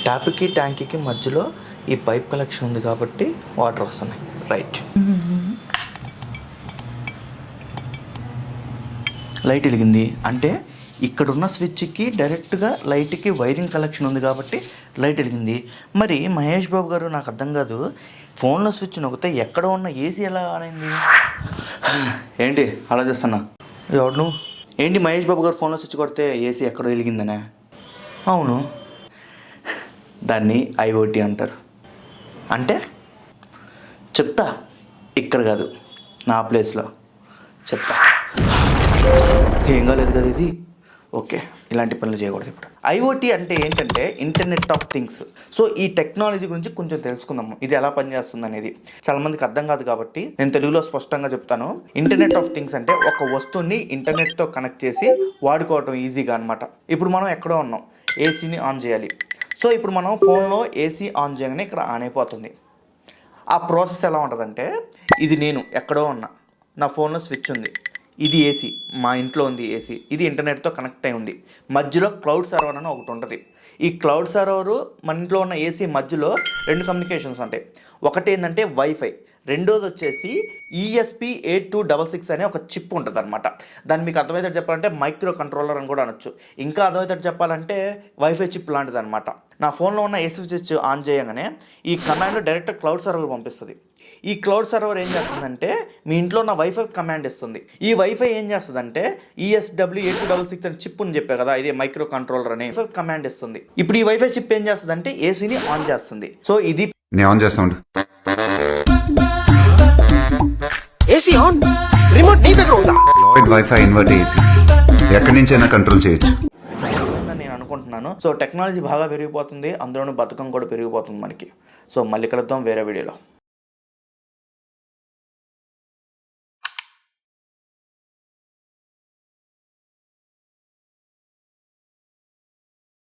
ట్యాప్కి ట్యాంక్కి మధ్యలో ఈ pipe connection ఉంది కాబట్టి వాటర్ వస్తున్నాయి. రైట్. లైట్ వెలిగింది అంటే ఇక్కడున్న స్విచ్కి డైరెక్ట్గా లైట్కి వైరింగ్ కనెక్షన్ ఉంది కాబట్టి లైట్ వెలిగింది. మరి మహేష్ బాబు గారు నాకు అర్థం కాదు, ఫోన్లో స్విచ్ నొక్కితే ఎక్కడ ఉన్న ఏసీ ఎలా ఆన్ అయింది? ఏంటి అలా చేస్తున్నా? ఎవడు నువ్వు? ఏంటి మహేష్ బాబు గారు ఫోన్లో స్విచ్ కొడితే ఏసీ ఎక్కడో వెలిగిందనే? అవును, దాన్ని ఐఓటీ అంటారు. అంటే చెప్తా, ఇక్కడ కాదు నా ప్లేస్లో చెప్తా. ఏం కాలేదు కదా ఇది. ఓకే, ఇలాంటి పనులు చేయకూడదు ఇప్పుడు. ఐఓటీ అంటే ఏంటంటే ఇంటర్నెట్ ఆఫ్ థింగ్స్. సో ఈ టెక్నాలజీ గురించి కొంచెం తెలుసుకుందాము, ఇది ఎలా పనిచేస్తుంది అనేది. చాలా మందికి అర్థం కాదు కాబట్టి నేను తెలుగులో స్పష్టంగా చెప్తాను. ఇంటర్నెట్ ఆఫ్ థింగ్స్ అంటే ఒక వస్తువుని ఇంటర్నెట్తో కనెక్ట్ చేసి వాడుకోవటం ఈజీగా అనమాట. ఇప్పుడు మనం ఎక్కడో ఉన్నాం, ఏసీని ఆన్ చేయాలి. సో ఇప్పుడు మనం ఫోన్లో ఏసీ ఆన్ చేయగానే ఇక్కడ ఆన్ అయిపోతుంది. ఆ ప్రాసెస్ ఎలా ఉంటుందంటే, ఇది నేను ఎక్కడో ఉన్నా, నా ఫోన్లో స్విచ్ ఉంది, ఇది ఏసీ, మా ఇంట్లో ఉంది ఏసీ, ఇది ఇంటర్నెట్తో కనెక్ట్ అయి ఉంది. మధ్యలో క్లౌడ్ సర్వర్ అని ఒకటి ఉంటుంది. ఈ క్లౌడ్ సర్వరు మన ఇంట్లో ఉన్న ఏసీ మధ్యలో 2 కమ్యూనికేషన్స్ ఉంటాయి. ఒకటి ఏంటంటే వైఫై, రెండోది వచ్చేసి ESP8266 అనే ఒక చిప్ ఉంటుంది అనమాట. దాన్ని మీకు అర్థమయ్యేటట్టు చెప్పాలంటే మైక్రో కంట్రోలర్ అని కూడా అనొచ్చు. ఇంకా అర్థమయ్యేటట్టు చెప్పాలంటే వైఫై చిప్ లాంటిది అనమాట. నా ఫోన్లో ఉన్న ఏసీ స్విచ్ ఆన్ చేయగానే ఈ కమాండ్ డైరెక్ట్ క్లౌడ్ సర్వర్ పంపిస్తుంది. ఈ క్లౌడ్ సర్వర్ ఏం చేస్తుందంటే మీ ఇంట్లో ఉన్న వైఫై కమాండ్ ఇస్తుంది. ఈ వైఫై ఏం చేస్తుందంటే ESW8266 అని చిప్ అని చెప్పే కదా, ఇదే మైక్రో కంట్రోలర్ అనే వైఫై కమాండ్ ఇస్తుంది. ఇప్పుడు ఈ వైఫై చిప్ ఏం చేస్తుందంటే ఏసీని ఆన్ చేస్తుంది. సో ఇది ఆన్ చేస్తాను. ఏసీ ఆన్, రిమోట్ నీ దగ్గర ఉందా? లాయిడ్ వైఫై ఇన్వర్టర్ ఏసీ ఎక్కడి నుంచైనా కంట్రోల్ చేయొచ్చు నేను అనుకుంటున్నాను. సో టెక్నాలజీ బాగా పెరిగిపోతుంది, అందులోనూ బతుకం కూడా పెరిగిపోతుంది మనకి. సో మళ్ళీ కలుద్దాం వేరే వీడియోలో.